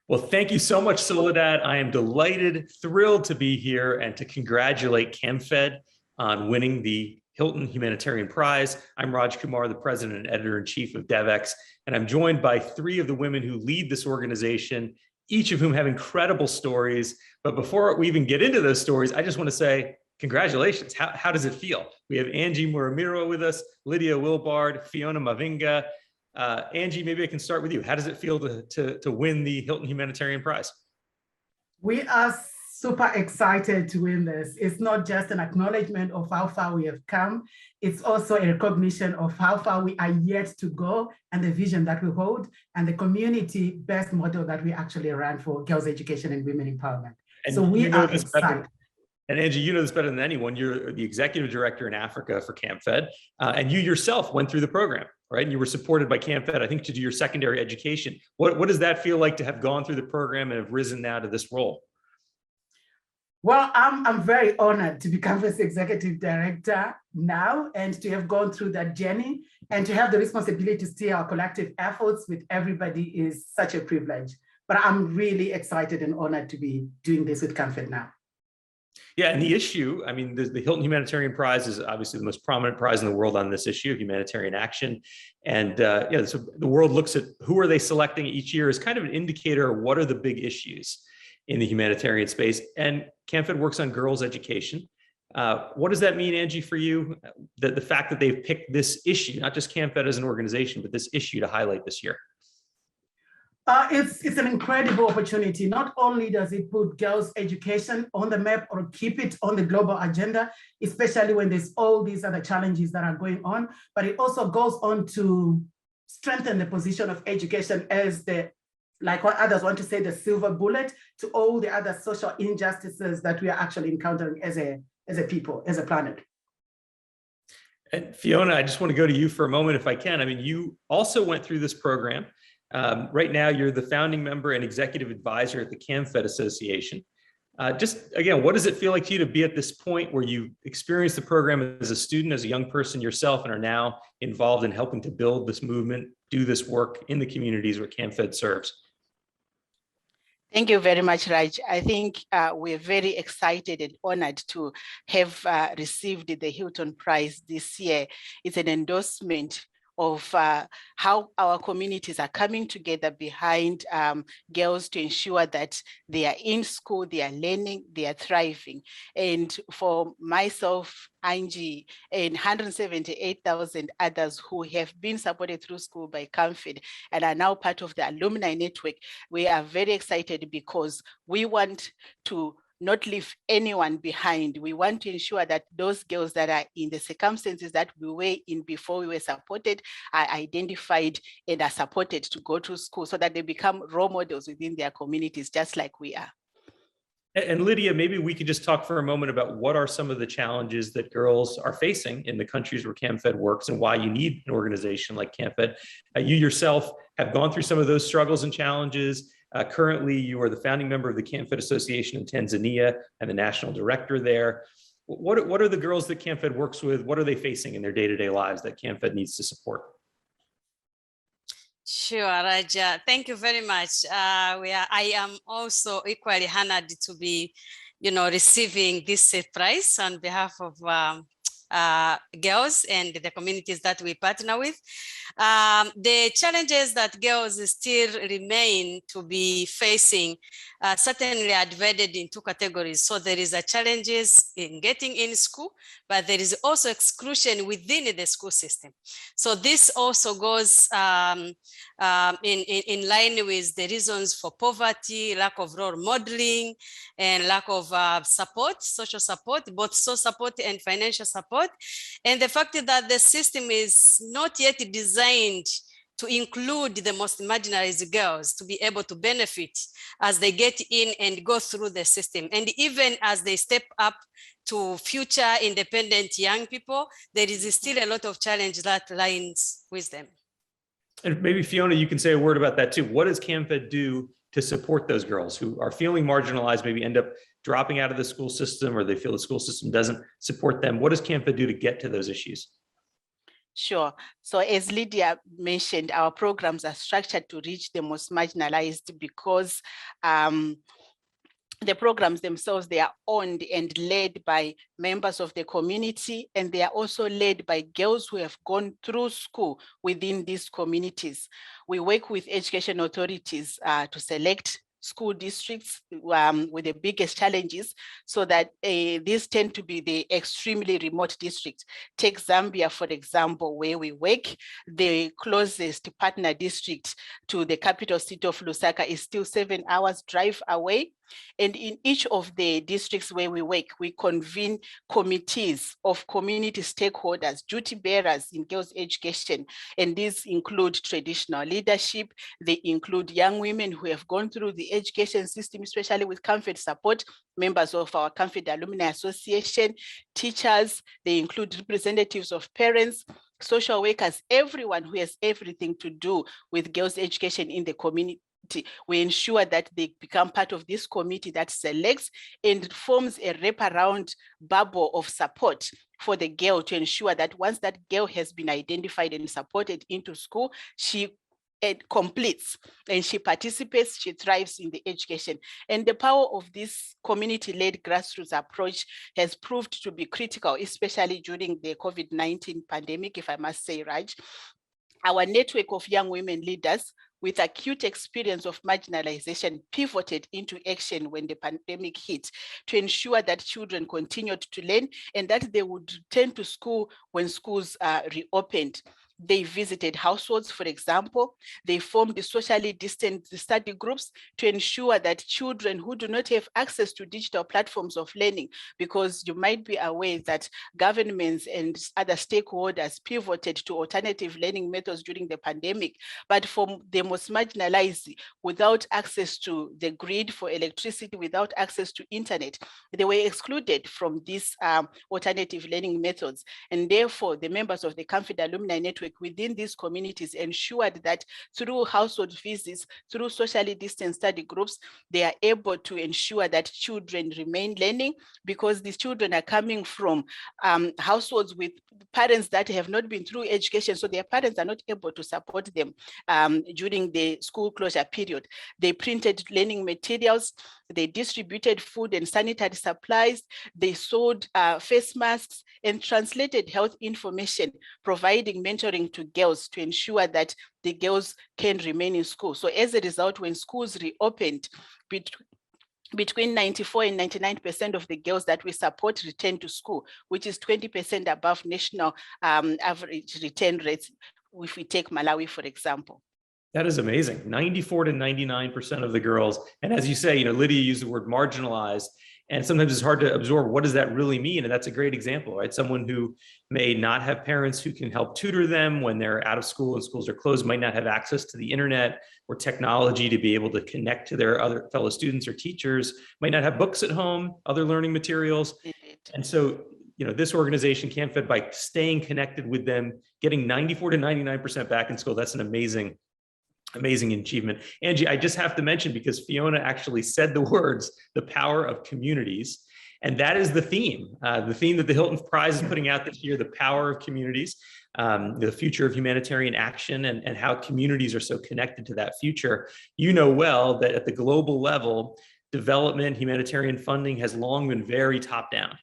Well, thank you so much, Soledad. I am delighted, thrilled to be here and to congratulate ChemFed on winning the Hilton Humanitarian Prize. I'm Raj Kumar, the president and editor-in-chief of DevEx, and I'm joined by three of the women who lead this organization, each of whom have incredible stories. But before we even get into those stories, I just want to say congratulations. How does it feel? We have Angie Muramiro with us, Lydia Wilbard, Fiona Mavinga. Angie, maybe I can start with you. How does it feel to win the Hilton Humanitarian Prize? We are super excited to win this. It's not just an acknowledgement of how far we have come. It's also a recognition of how far we are yet to go and the vision that we hold and the community-based model that we actually ran for girls' education and women empowerment. And so we are excited. And Angie, you know this better than anyone. You're the executive director in Africa for ChemFed, and you yourself went through the program, right? And you were supported by ChemFed, I think, to do your secondary education. What does that feel like to have gone through the program and have risen now to this role? Well, I'm very honored to become this executive director now and to have gone through that journey and to have the responsibility to steer our collective efforts with everybody is such a privilege. But I'm really excited and honored to be doing this with ChemFed now. Yeah, and the issue, I mean, the Hilton Humanitarian Prize is obviously the most prominent prize in the world on this issue of humanitarian action. And yeah, so the world looks at who are they selecting each year as kind of an indicator of what are the big issues in the humanitarian space. And ChemFed works on girls' education. What does that mean, Angie, for you? That the fact that they've picked this issue, not just ChemFed as an organization, but this issue to highlight this year? It's an incredible opportunity. Not only does it put girls' education on the map or keep it on the global agenda, especially when there's all these other challenges that are going on, but it also goes on to strengthen the position of education as the, like what others want to say, the silver bullet to all the other social injustices that we are actually encountering as a people, as a planet. And Fiona, I just want to go to you for a moment if I can. I mean, you also went through this program. Right now, you're the founding member and executive advisor at the ChemFed Association. Just again, what does it feel like to you to be at this point where you experienced the program as a student, as a young person yourself, and are now involved in helping to build this movement, do this work in the communities where ChemFed serves? Thank you very much, Raj. I think we're very excited and honored to have received the Hilton Prize this year. It's an endorsement of how our communities are coming together behind girls to ensure that they are in school, they are learning, they are thriving. And for myself, Angie, and 178,000 others who have been supported through school by ChemFed and are now part of the alumni network, we are very excited because we want to not leave anyone behind. We want to ensure that those girls that are in the circumstances that we were in before we were supported are identified and are supported to go to school so that they become role models within their communities, just like we are. And Lydia, maybe we could just talk for a moment about what are some of the challenges that girls are facing in the countries where ChemFed works and why you need an organization like ChemFed. You yourself have gone through some of those struggles and challenges. Currently, you are the founding member of the ChemFed Association in Tanzania and the national director there. What are the girls that ChemFed works with? What are they facing in their day-to-day lives that ChemFed needs to support? Sure, Raja. Thank you very much. I am also equally honored to be, receiving this prize on behalf of girls and the communities that we partner with. The challenges that girls still remain to be facing certainly are divided in two categories. So there is a challenges in getting in school, but there is also exclusion within the school system. So this also goes in line with the reasons for poverty, lack of role modeling, and lack of support, social support, both social support and financial support. And the fact that the system is not yet designed to include the most marginalized girls to be able to benefit as they get in and go through the system. And even as they step up to future independent young people, there is still a lot of challenge that lies with them. And maybe Fiona, you can say a word about that too. What does ChemFed do to support those girls who are feeling marginalized, maybe end up dropping out of the school system, or they feel the school system doesn't support them? What does ChemFed do to get to those issues? Sure. So as Lydia mentioned, our programs are structured to reach the most marginalized because the programs themselves, they are owned and led by members of the community, and they are also led by girls who have gone through school within these communities. We work with education authorities to select school districts with the biggest challenges, so that these tend to be the extremely remote districts. Take Zambia, for example, where we work. The closest partner district to the capital city of Lusaka is still 7 hours drive away. And in each of the districts where we work, we convene committees of community stakeholders, duty bearers in girls' education. And these include traditional leadership. They include young women who have gone through the education system, especially with CAMFED support, members of our CAMFED Alumni Association, teachers. They include representatives of parents, social workers, everyone who has everything to do with girls' education in the community. We ensure that they become part of this committee that selects and forms a wraparound bubble of support for the girl, to ensure that once that girl has been identified and supported into school, she completes and she participates, she thrives in the education. And the power of this community-led grassroots approach has proved to be critical, especially during the COVID-19 pandemic, if I must say, Raj. Our network of young women leaders with acute experience of marginalization pivoted into action when the pandemic hit, to ensure that children continued to learn and that they would return to school when schools reopened. They visited households, for example. They formed the socially distant study groups to ensure that children who do not have access to digital platforms of learning, because you might be aware that governments and other stakeholders pivoted to alternative learning methods during the pandemic, but for the most marginalized, without access to the grid for electricity, without access to internet, they were excluded from these alternative learning methods. And therefore, the members of the CAMFED Alumni Network within these communities ensured that through household visits, through socially distant study groups, they are able to ensure that children remain learning, because these children are coming from households with parents that have not been through education, so their parents are not able to support them during the school closure period. They printed learning materials, they distributed food and sanitary supplies, they sold face masks and translated health information, providing mentoring to girls to ensure that the girls can remain in school. So as a result, when schools reopened, between 94 and 99% of the girls that we support return to school, which is 20% above national average return rates, if we take Malawi, for example. That is amazing. 94 to 99% of the girls. And as you say, Lydia used the word marginalized, and sometimes it's hard to absorb. What does that really mean? And that's a great example, right? Someone who may not have parents who can help tutor them when they're out of school and schools are closed, might not have access to the internet or technology to be able to connect to their other fellow students or teachers, might not have books at home, other learning materials. And so, this organization, CAMFED, by staying connected with them, getting 94 to 99% back in school, that's an amazing achievement. Angie, I just have to mention, because Fiona actually said the words, the power of communities. And that is the theme that the Hilton Prize is putting out this year, the power of communities, the future of humanitarian action, and how communities are so connected to that future. You know well that at the global level, development, humanitarian funding has long been very top down.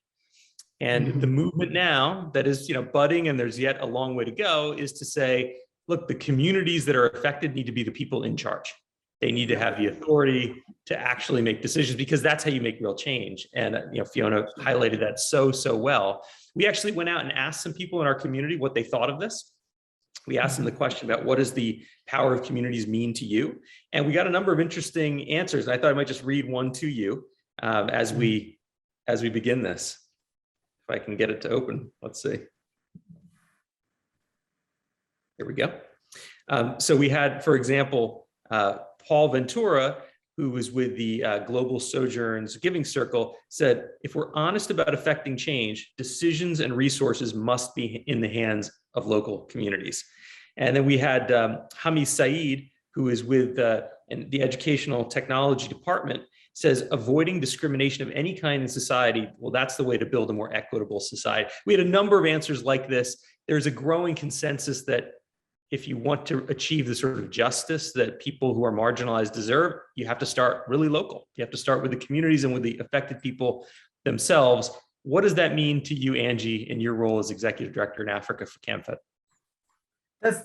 And the movement now that is, budding, and there's yet a long way to go, is to say, look, the communities that are affected need to be the people in charge. They need to have the authority to actually make decisions, because that's how you make real change. And Fiona highlighted that so well. We actually went out and asked some people in our community what they thought of this. We asked them the question about, what does the power of communities mean to you? And we got a number of interesting answers. And I thought I might just read one to you as we begin this. If I can get it to open, let's see. Here we go. So we had, for example, Paul Ventura, who was with the Global Sojourns Giving Circle, said, if we're honest about affecting change, decisions and resources must be in the hands of local communities. And then we had Hami Saeed, who is with the Educational Technology Department, says avoiding discrimination of any kind in society, well, that's the way to build a more equitable society. We had a number of answers like this, there's a growing consensus that if you want to achieve the sort of justice that people who are marginalized deserve, you have to start really local. You have to start with the communities and with the affected people themselves. What does that mean to you, Angie, in your role as Executive Director in Africa for CAMFED?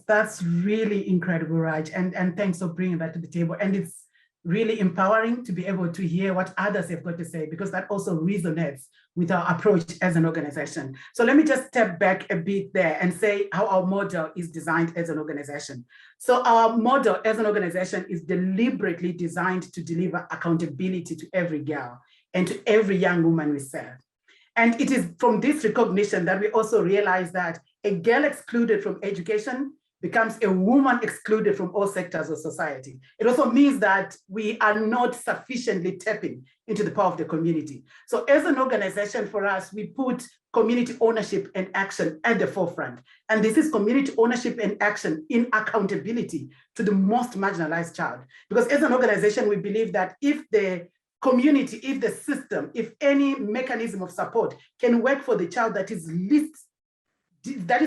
That's really incredible, Raj, and thanks for bringing that to the table. And it's really empowering to be able to hear what others have got to say, because that also resonates with our approach as an organization. So let me just step back a bit there and say how our model is designed as an organization. So our model as an organization is deliberately designed to deliver accountability to every girl and to every young woman we serve. And it is from this recognition that we also realize that a girl excluded from education becomes a woman excluded from all sectors of society. It also means that we are not sufficiently tapping into the power of the community. So as an organization, for us, we put community ownership and action at the forefront. And this is community ownership and action in accountability to the most marginalized child. Because as an organization, we believe that if the community, if the system, if any mechanism of support can work for the child that is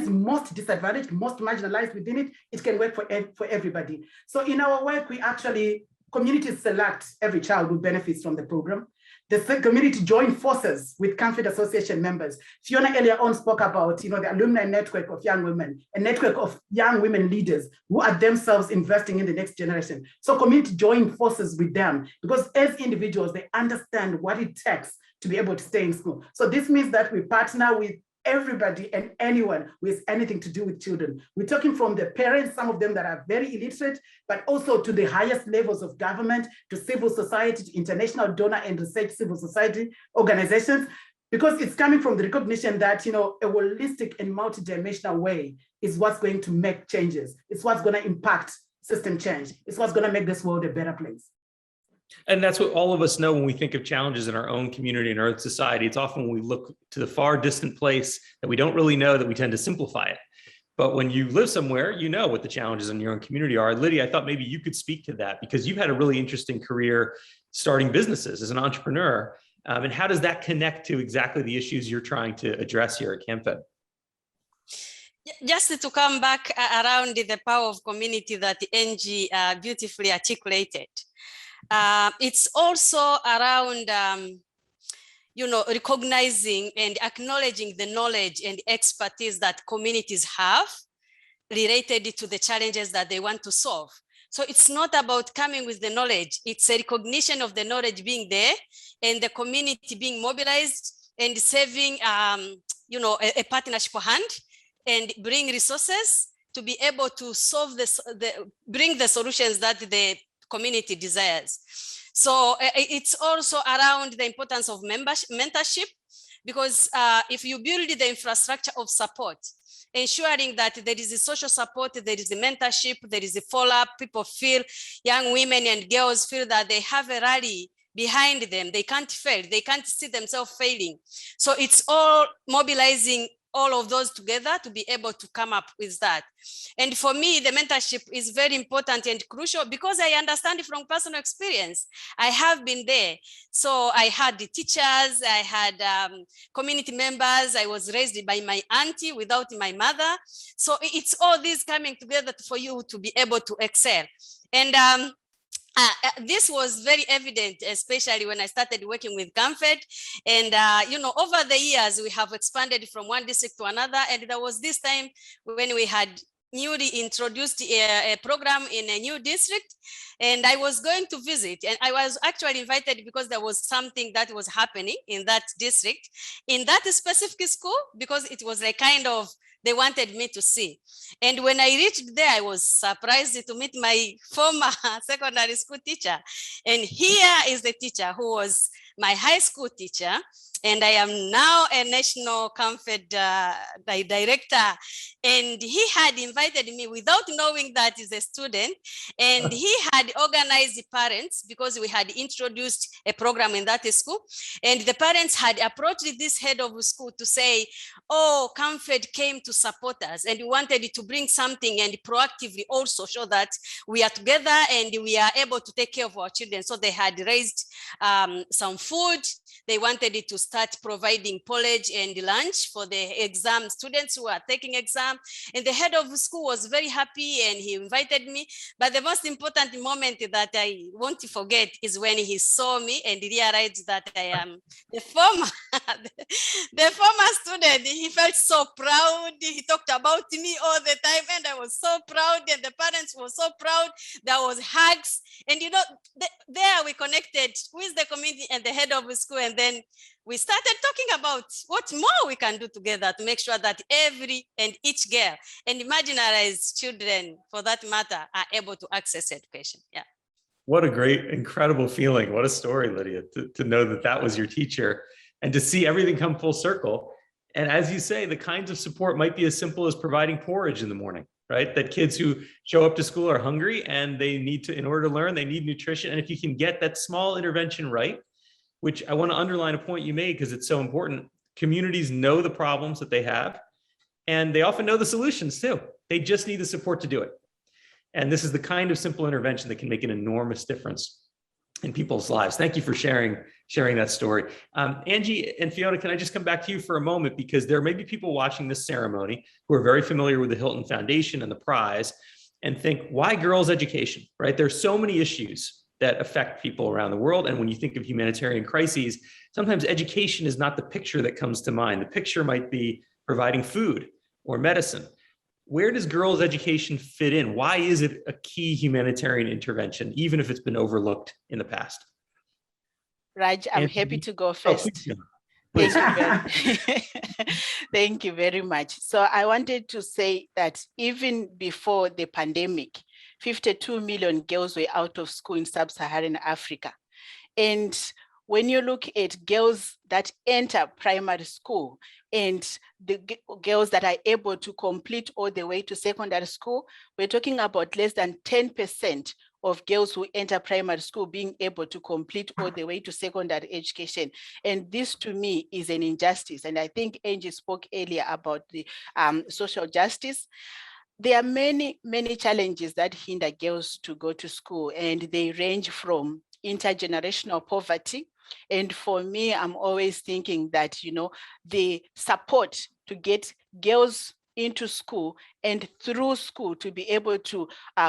most disadvantaged, most marginalized within it, it can work for everybody. So in our work, we actually, communities select every child who benefits from the program. The community join forces with CAMFED Association members. Fiona earlier on spoke about the alumni network of young women, a network of young women leaders who are themselves investing in the next generation. So community join forces with them, because as individuals, they understand what it takes to be able to stay in school. So this means that we partner with everybody and anyone who has anything to do with children. We're talking from the parents, some of them that are very illiterate, but also to the highest levels of government, to civil society, to international donor and research civil society organizations, because it's coming from the recognition that a holistic and multidimensional way is what's going to make changes. It's what's going to impact system change. It's what's going to make this world a better place. And that's what all of us know when we think of challenges in our own community and our own society. It's often when we look to the far distant place that we don't really know that we tend to simplify it. But when you live somewhere, you know what the challenges in your own community are. Lydia, I thought maybe you could speak to that, because you've had a really interesting career starting businesses as an entrepreneur. And how does that connect to exactly the issues you're trying to address here at CAMFED? Just to come back around the power of community that Angie beautifully articulated. It's also around, recognizing and acknowledging the knowledge and expertise that communities have related to the challenges that they want to solve. So it's not about coming with the knowledge, it's a recognition of the knowledge being there and the community being mobilized and saving, a partnership hand and bring resources to be able to solve bring the solutions that the community desires. So it's also around the importance of mentorship, because if you build the infrastructure of support, ensuring that there is a social support, there is a mentorship, there is a follow-up, people feel, young women and girls feel that they have a rally behind them, they can't fail, they can't see themselves failing. So it's all mobilizing all of those together to be able to come up with that. And for me, the mentorship is very important and crucial because I understand it from personal experience. I have been there. So I had the teachers, I had community members, I was raised by my auntie without my mother. So it's all this coming together for you to be able to excel. And this was very evident, especially when I started working with CAMFED. And, over the years, we have expanded from one district to another. And there was this time when we had newly introduced a program in a new district, and I was going to visit. And I was actually invited because there was something that was happening in that district, in that specific school, because it was a kind of, they wanted me to see. And when I reached there, I was surprised to meet my former secondary school teacher. And here is the teacher who was my high school teacher. And I am now a national CAMFED director. And he had invited me without knowing that he's a student. And he had organized the parents because we had introduced a program in that school. And the parents had approached this head of school to say, oh, CAMFED came to support us and we wanted to bring something and proactively also show that we are together and we are able to take care of our children. So they had raised some food. They wanted it to start providing porridge and lunch for the exam students who are taking exam. And the head of the school was very happy and he invited me. But the most important moment that I won't forget is when he saw me and realized that I am the former, the former student. He felt so proud. He talked about me all the time and I was so proud and the parents were so proud. There was hugs and there we connected with the community and the head of the school, and then we started talking about what more we can do together to make sure that every and each girl and marginalized children, for that matter, are able to access education. Yeah. What a great, incredible feeling. What a story, Lydia, to know that that was your teacher and to see everything come full circle. And as you say, the kinds of support might be as simple as providing porridge in the morning, right? That kids who show up to school are hungry and they need to, in order to learn, they need nutrition. And if you can get that small intervention right, which I want to underline a point you made because it's so important, communities know the problems that they have and they often know the solutions too. They just need the support to do it. And this is the kind of simple intervention that can make an enormous difference in people's lives. Thank you for sharing that story. Angie and Fiona, can I just come back to you for a moment, because there may be people watching this ceremony who are very familiar with the Hilton Foundation and the prize and think, why girls' education, right? There's so many issues that affect people around the world. And when you think of humanitarian crises, sometimes education is not the picture that comes to mind. The picture might be providing food or medicine. Where does girls' education fit in? Why is it a key humanitarian intervention, even if it's been overlooked in the past? Raj, I'm happy to go first. Please. Thank you very much. So I wanted to say that even before the pandemic, 52 million girls were out of school in sub-Saharan Africa. And when you look at girls that enter primary school and the girls that are able to complete all the way to secondary school, we're talking about less than 10% of girls who enter primary school being able to complete all the way to secondary education. And this to me is an injustice. And I think Angie spoke earlier about the social justice. There are many challenges that hinder girls to go to school, and they range from intergenerational poverty. And for me, I'm always thinking that, the support to get girls into school and through school to be able to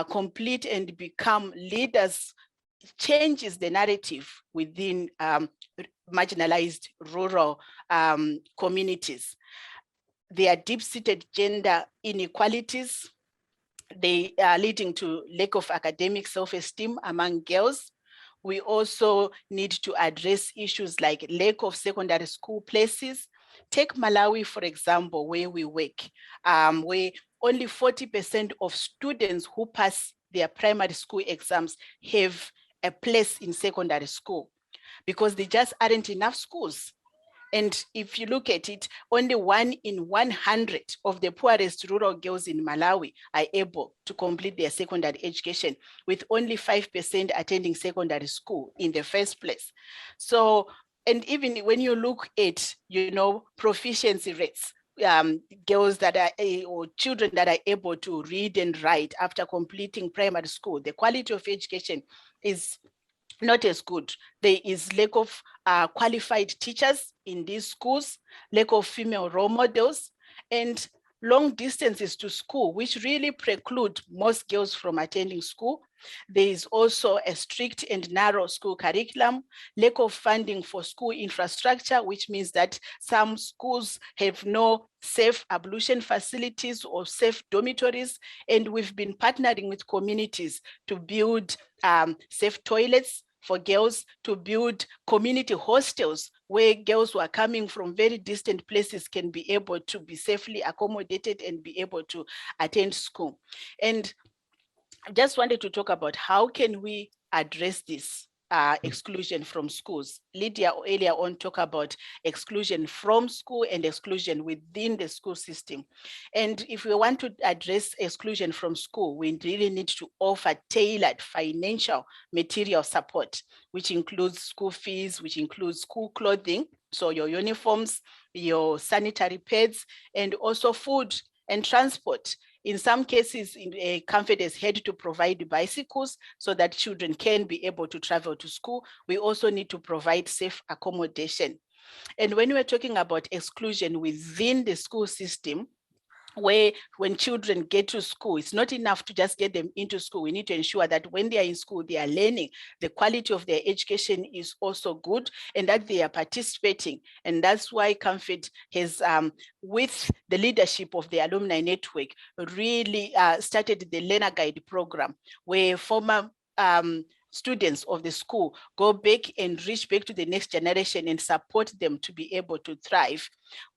complete and become leaders changes the narrative within marginalized rural communities. There are deep-seated gender inequalities. They are leading to lack of academic self-esteem among girls. We also need to address issues like lack of secondary school places. Take Malawi, for example, where we work, where only 40% of students who pass their primary school exams have a place in secondary school because there just aren't enough schools. And if you look at it, only 1 in 100 of the poorest rural girls in Malawi are able to complete their secondary education, with only 5% attending secondary school in the first place. So, and even when you look at, proficiency rates, girls that are, or children that are able to read and write after completing primary school, the quality of education is not as good. There is lack of qualified teachers in these schools, lack of female role models, and long distances to school, which really preclude most girls from attending school. There is also a strict and narrow school curriculum, lack of funding for school infrastructure, which means that some schools have no safe ablution facilities or safe dormitories. And we've been partnering with communities to build safe toilets for girls, to build community hostels where girls who are coming from very distant places can be able to be safely accommodated and be able to attend school. And I just wanted to talk about how can we address this exclusion from schools. Lydia earlier on talked about exclusion from school and exclusion within the school system. And if we want to address exclusion from school, we really need to offer tailored financial material support, which includes school fees, which includes school clothing, so your uniforms, your sanitary pads, and also food and transport. In some cases, Comfort has had to provide bicycles so that children can be able to travel to school. We also need to provide safe accommodation. And when we're talking about exclusion within the school system, where when children get to school, it's not enough to just get them into school. We need to ensure that when they are in school, they are learning, the quality of their education is also good, and that they are participating. And that's why Comfort has, with the leadership of the alumni network, really started the Learner Guide program, where former students of the school go back and reach back to the next generation and support them to be able to thrive.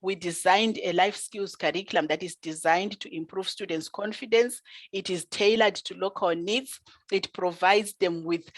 We designed a life skills curriculum that is designed to improve students' confidence. It is tailored to local needs. It provides them with,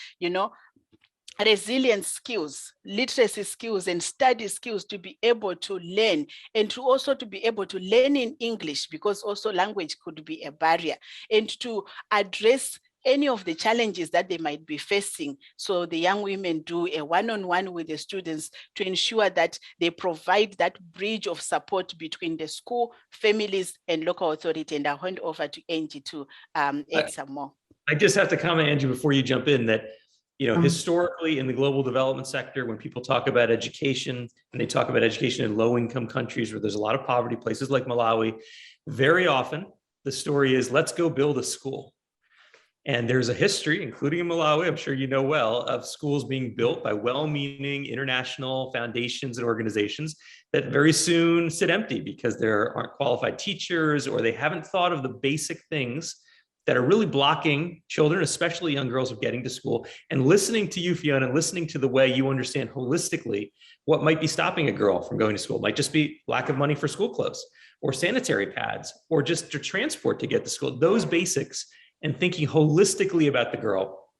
resilient skills, literacy skills, and study skills to be able to learn, and to also to be able to learn in English, because also language could be a barrier, and to address any of the challenges that they might be facing. So the young women do a one-on-one with the students to ensure that they provide that bridge of support between the school, families, and local authority. And I'll hand over to Angie to add some more. I just have to comment, Angie, before you jump in, that historically in the global development sector, when people talk about education, and they talk about education in low-income countries where there's a lot of poverty, places like Malawi, very often the story is, let's go build a school. And there's a history, including in Malawi, I'm sure you know well, of schools being built by well-meaning international foundations and organizations that very soon sit empty because there aren't qualified teachers, or they haven't thought of the basic things that are really blocking children, especially young girls, of getting to school. And listening to you, Fiona, and listening to the way you understand holistically what might be stopping a girl from going to school. It might just be lack of money for school clothes, or sanitary pads, or just to transport to get to school. Those basics, and thinking holistically about the girl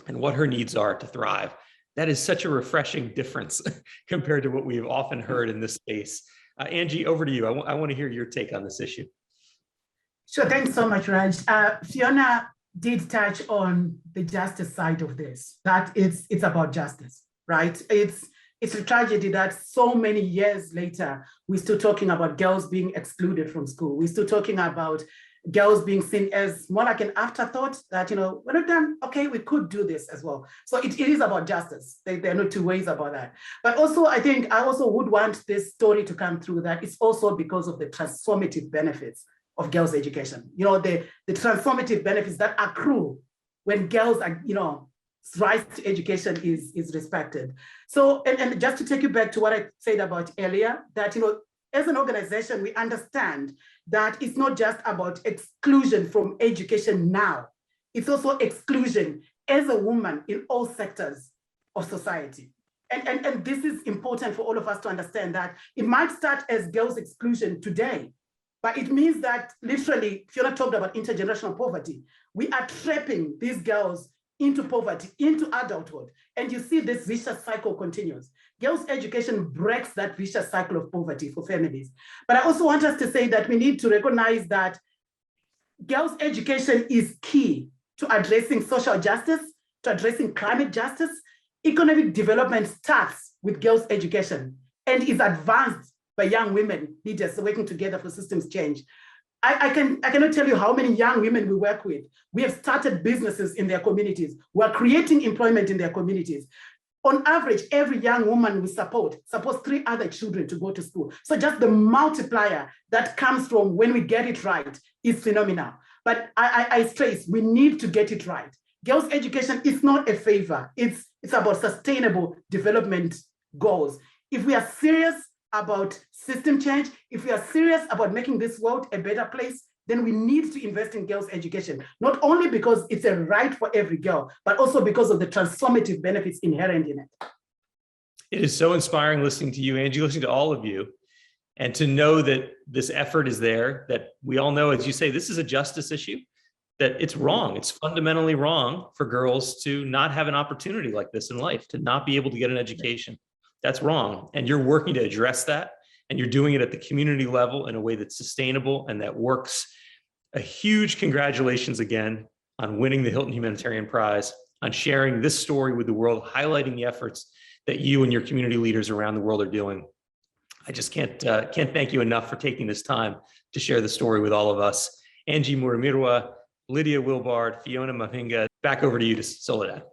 and what her needs are to thrive. That is such a refreshing difference compared to what we've often heard in this space. Angie, over to you. I want to hear your take on this issue. Sure, thanks so much, Raj. Fiona did touch on the justice side of this, that it's about justice, right? It's a tragedy that so many years later, we're still talking about girls being excluded from school. We're still talking about girls being seen as more like an afterthought, that, we're not done, okay, we could do this as well. So it is about justice. There are no two ways about that. But also, I think I also would want this story to come through that it's also because of the transformative benefits of girls' education. The transformative benefits that accrue when girls are, rise to education is respected. So, and just to take you back to what I said about earlier, that, as an organization, we understand that it's not just about exclusion from education now, it's also exclusion as a woman in all sectors of society. And this is important for all of us to understand, that it might start as girls' exclusion today, but it means that literally, Fiona talked about intergenerational poverty. We are trapping these girls into poverty, into adulthood. And you see this vicious cycle continues. Girls' education breaks that vicious cycle of poverty for families. But I also want us to say that we need to recognize that girls' education is key to addressing social justice, to addressing climate justice. Economic development starts with girls' education and is advanced by young women leaders working together for systems change. I cannot tell you how many young women we work with. We have started businesses in their communities. We're creating employment in their communities. On average, every young woman we supports 3 other children to go to school. So just the multiplier that comes from when we get it right is phenomenal. But I stress, we need to get it right. Girls' education is not a favor. It's about sustainable development goals. If we are serious about system change, if we are serious about making this world a better place, then we need to invest in girls' education, not only because it's a right for every girl, but also because of the transformative benefits inherent in it. It is so inspiring listening to you, Angie, listening to all of you, and to know that this effort is there, that we all know, as you say, this is a justice issue, that it's wrong. It's fundamentally wrong for girls to not have an opportunity like this in life, to not be able to get an education. That's wrong. And you're working to address that. And you're doing it at the community level in a way that's sustainable and that works. A huge congratulations again on winning the Hilton Humanitarian Prize, on sharing this story with the world, highlighting the efforts that you and your community leaders around the world are doing. I just can't thank you enough for taking this time to share the story with all of us. Angie Muramirwa, Lydia Wilbard, Fiona Mavinga. Back over to you, to Soledad.